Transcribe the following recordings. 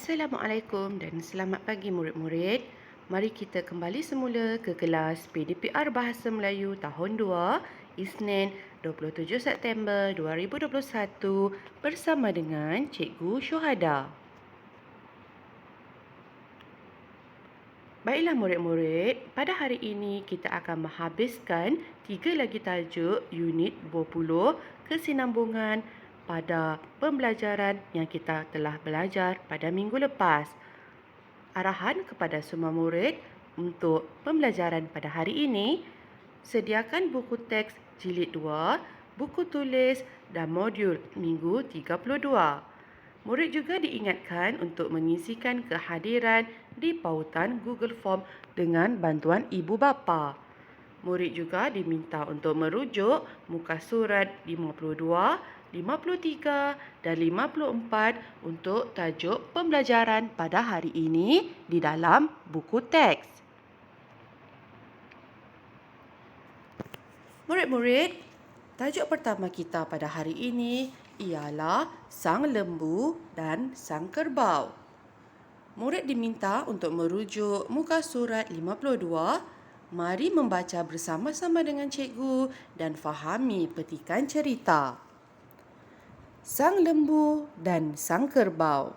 Assalamualaikum dan selamat pagi murid-murid. Mari kita kembali semula ke kelas PDPR Bahasa Melayu tahun 2, Isnin 27 September 2021 bersama dengan Cikgu Syuhada. Baiklah murid-murid, pada hari ini kita akan menghabiskan 3 lagi tajuk unit 20 kesinambungan pada pembelajaran yang kita telah belajar pada minggu lepas. Arahan kepada semua murid untuk pembelajaran pada hari ini, sediakan buku teks jilid 2, buku tulis dan modul minggu 32. Murid juga diingatkan untuk mengisikan kehadiran di pautan Google Form dengan bantuan ibu bapa. Murid juga diminta untuk merujuk muka surat 52, 53 dan 54 untuk tajuk pembelajaran pada hari ini di dalam buku teks. Murid-murid, tajuk pertama kita pada hari ini ialah Sang Lembu dan Sang Kerbau. Murid diminta untuk merujuk muka surat 52. Mari membaca bersama-sama dengan cikgu dan fahami petikan cerita. Sang Lembu dan Sang Kerbau.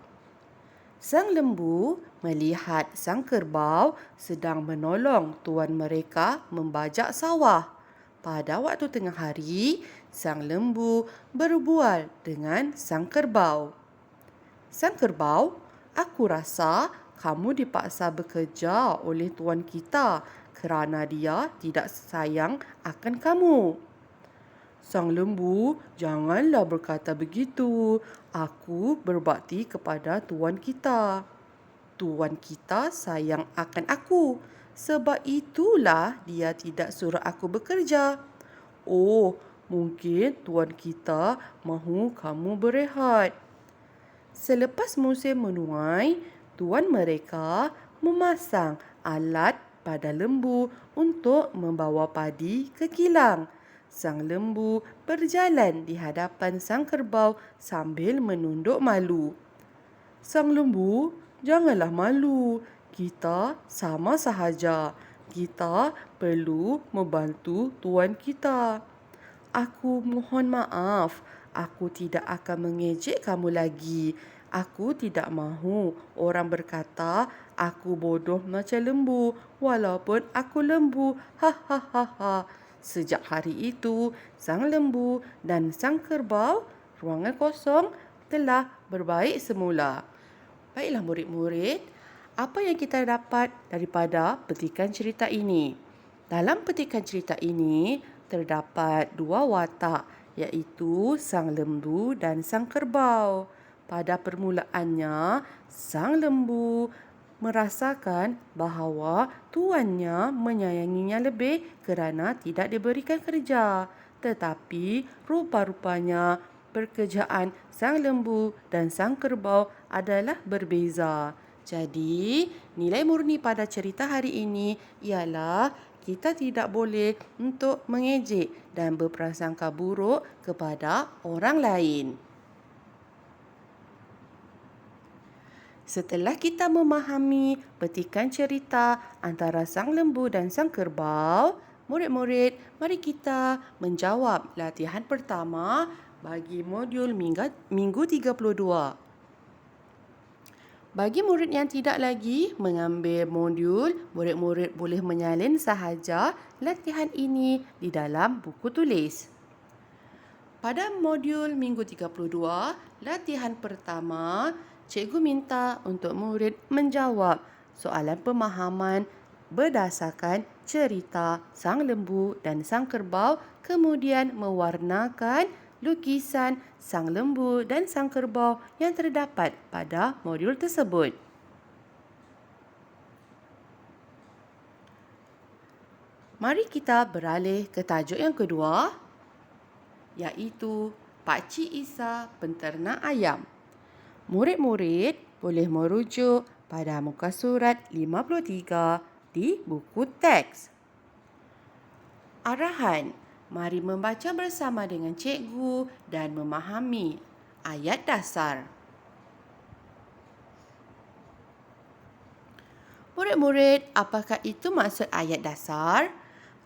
Sang lembu melihat sang kerbau sedang menolong tuan mereka membajak sawah. Pada waktu tengah hari, sang lembu berbual dengan sang kerbau. Sang kerbau, aku rasa kamu dipaksa bekerja oleh tuan kita kerana dia tidak sayang akan kamu. Sang lembu, janganlah berkata begitu. Aku berbakti kepada tuan kita. Tuan kita sayang akan aku. Sebab itulah dia tidak suruh aku bekerja. Oh, mungkin tuan kita mahu kamu berehat. Selepas musim menuai, tuan mereka memasang alat pada lembu untuk membawa padi ke kilang. Sang lembu berjalan di hadapan sang kerbau sambil menunduk malu. Sang lembu, janganlah malu. Kita sama sahaja. Kita perlu membantu tuan kita. Aku mohon maaf. Aku tidak akan mengejek kamu lagi. Aku tidak mahu orang berkata aku bodoh macam lembu walaupun aku lembu. Ha ha ha ha. Sejak hari itu, sang lembu dan sang kerbau, ruangan kosong telah berbaik semula. Baiklah murid-murid, apa yang kita dapat daripada petikan cerita ini? Dalam petikan cerita ini, terdapat dua watak, iaitu sang lembu dan sang kerbau. Pada permulaannya, sang lembu merasakan bahawa tuannya menyayanginya lebih kerana tidak diberikan kerja. Tetapi rupa-rupanya pekerjaan sang lembu dan sang kerbau adalah berbeza. Jadi, nilai murni pada cerita hari ini ialah kita tidak boleh untuk mengejek dan berprasangka buruk kepada orang lain. Setelah kita memahami petikan cerita antara sang lembu dan sang kerbau, murid-murid, mari kita menjawab latihan pertama bagi modul minggu 32. Bagi murid yang tidak lagi mengambil modul, murid-murid boleh menyalin sahaja latihan ini di dalam buku tulis. Pada modul minggu 32, latihan pertama, cikgu minta untuk murid menjawab soalan pemahaman berdasarkan cerita sang lembu dan sang kerbau, kemudian mewarnakan lukisan sang lembu dan sang kerbau yang terdapat pada modul tersebut. Mari kita beralih ke tajuk yang kedua, iaitu Pakcik Isa Penternak Ayam. Murid-murid boleh merujuk pada muka surat 53 di buku teks. Arahan, mari membaca bersama dengan cikgu dan memahami ayat dasar. Murid-murid, apakah itu maksud ayat dasar?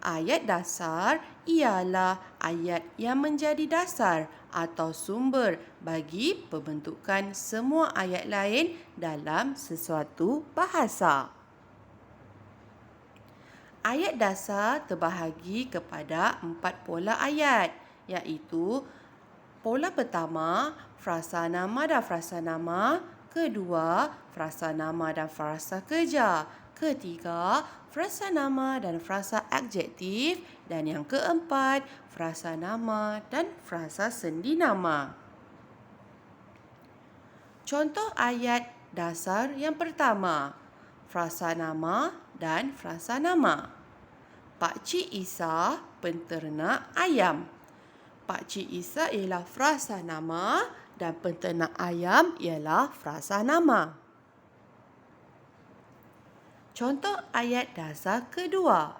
Ayat dasar ialah ayat yang menjadi dasar atau sumber bagi pembentukan semua ayat lain dalam sesuatu bahasa. Ayat dasar terbahagi kepada 4 pola ayat, iaitu pola pertama, frasa nama dan frasa nama. Kedua, frasa nama dan frasa kerja. Ketiga, frasa nama dan frasa adjektif. Dan yang keempat, frasa nama dan frasa sendi nama. Contoh ayat dasar yang pertama, frasa nama dan frasa nama. Pakcik Isa penternak ayam. Pakcik Isa ialah frasa nama dan penternak ayam ialah frasa nama. Contoh ayat dasar kedua,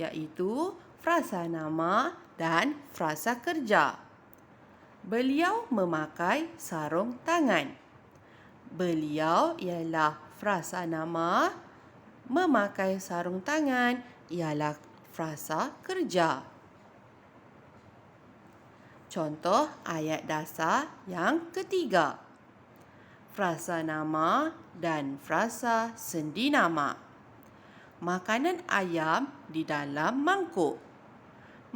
iaitu frasa nama dan frasa kerja. Beliau memakai sarung tangan. Beliau ialah frasa nama, memakai sarung tangan ialah frasa kerja. Contoh ayat dasar yang ketiga, frasa nama dan frasa sendi nama. Makanan ayam di dalam mangkuk.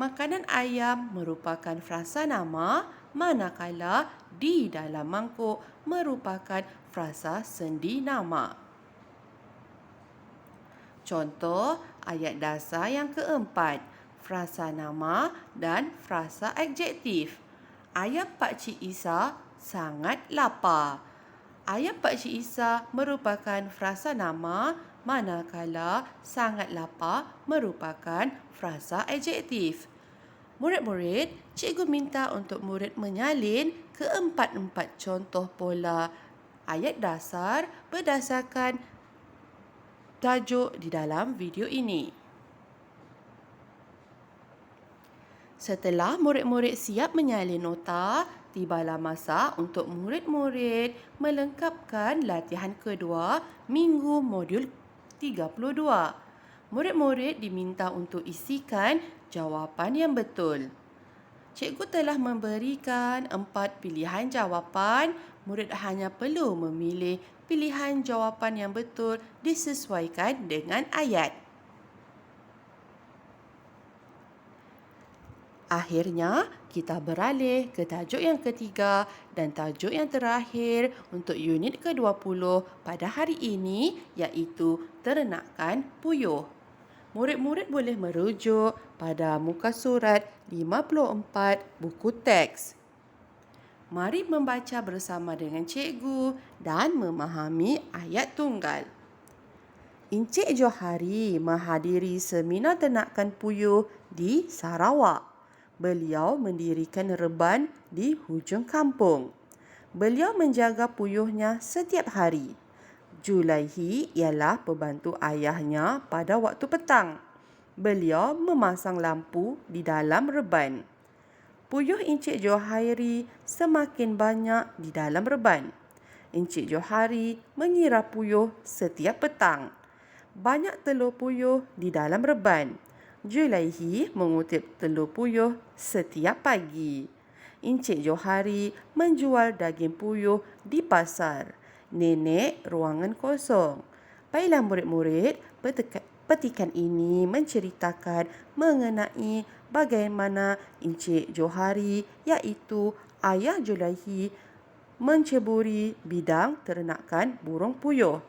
Makanan ayam merupakan frasa nama, manakala di dalam mangkuk merupakan frasa sendi nama. Contoh ayat dasar yang keempat, frasa nama dan frasa adjektif. Ayam Pakcik Isa sangat lapar. Ayam Pakcik Isa merupakan frasa nama, manakala sangat lapar merupakan frasa adjektif. Murid-murid, cikgu minta untuk murid menyalin keempat-empat contoh pola ayat dasar berdasarkan tajuk di dalam video ini. Setelah murid-murid siap menyalin nota, tibalah masa untuk murid-murid melengkapkan latihan kedua minggu modul 32. Murid-murid diminta untuk isikan jawapan yang betul. Cikgu telah memberikan 4 pilihan jawapan. Murid hanya perlu memilih pilihan jawapan yang betul disesuaikan dengan ayat. Akhirnya, kita beralih ke tajuk yang ketiga dan tajuk yang terakhir untuk unit ke-20 pada hari ini, iaitu ternakan puyuh. Murid-murid boleh merujuk pada muka surat 54 buku teks. Mari membaca bersama dengan cikgu dan memahami ayat tunggal. Encik Johari menghadiri seminar ternakan puyuh di Sarawak. Beliau mendirikan reban di hujung kampung. Beliau menjaga puyuhnya setiap hari. Julaihi ialah pembantu ayahnya pada waktu petang. Beliau memasang lampu di dalam reban. Puyuh Encik Johari semakin banyak di dalam reban. Encik Johari mengira puyuh setiap petang. Banyak telur puyuh di dalam reban. Julaihi mengutip telur puyuh setiap pagi. Encik Johari menjual daging puyuh di pasar. Nenek ruangan kosong. Baiklah murid-murid, petikan ini menceritakan mengenai bagaimana Encik Johari, iaitu ayah Julaihi, menceburi bidang ternakan burung puyuh.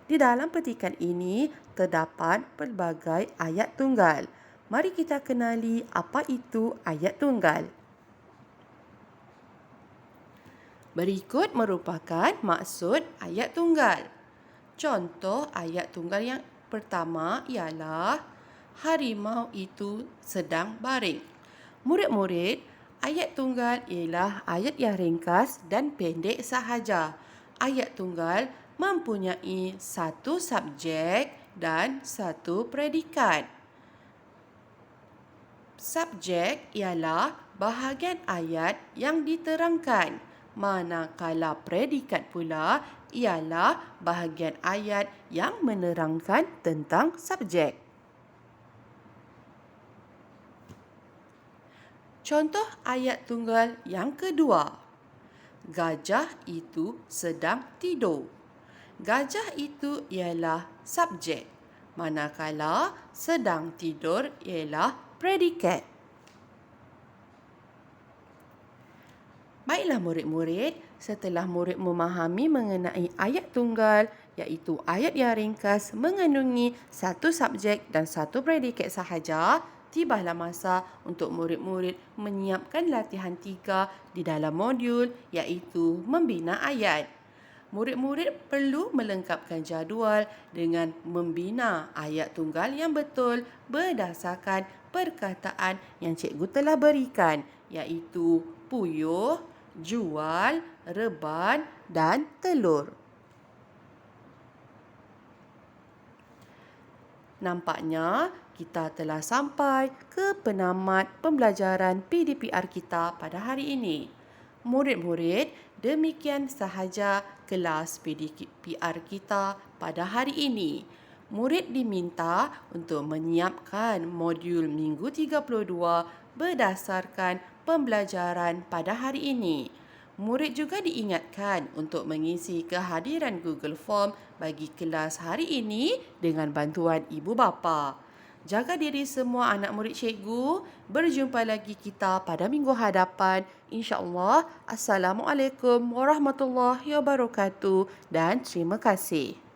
Di dalam petikan ini terdapat pelbagai ayat tunggal. Mari kita kenali apa itu ayat tunggal. Berikut merupakan maksud ayat tunggal. Contoh ayat tunggal yang pertama ialah harimau itu sedang baring. Murid-murid, ayat tunggal ialah ayat yang ringkas dan pendek sahaja. Ayat tunggal mempunyai satu subjek dan satu predikat. Subjek ialah bahagian ayat yang diterangkan. manakala predikat pula ialah bahagian ayat yang menerangkan tentang subjek. Contoh ayat tunggal yang kedua. Gajah itu sedang tidur. Gajah itu ialah subjek, manakala sedang tidur ialah predikat. Baiklah murid-murid, setelah murid memahami mengenai ayat tunggal, iaitu ayat yang ringkas mengandungi satu subjek dan satu predikat sahaja, tibalah masa untuk murid-murid menyiapkan latihan 3 di dalam modul, iaitu membina ayat. Murid-murid perlu melengkapkan jadual dengan membina ayat tunggal yang betul berdasarkan perkataan yang cikgu telah berikan, iaitu puyuh, jual, reban dan telur. Nampaknya kita telah sampai ke penamat pembelajaran PDPR kita pada hari ini. Murid-murid, demikian sahaja kelas PDPR kita pada hari ini. Murid diminta untuk menyiapkan modul minggu 32 berdasarkan pembelajaran pada hari ini. Murid juga diingatkan untuk mengisi kehadiran Google Form bagi kelas hari ini dengan bantuan ibu bapa. Jaga diri semua anak murid cikgu. Berjumpa lagi kita pada minggu hadapan. InsyaAllah. Assalamualaikum warahmatullahi wabarakatuh dan terima kasih.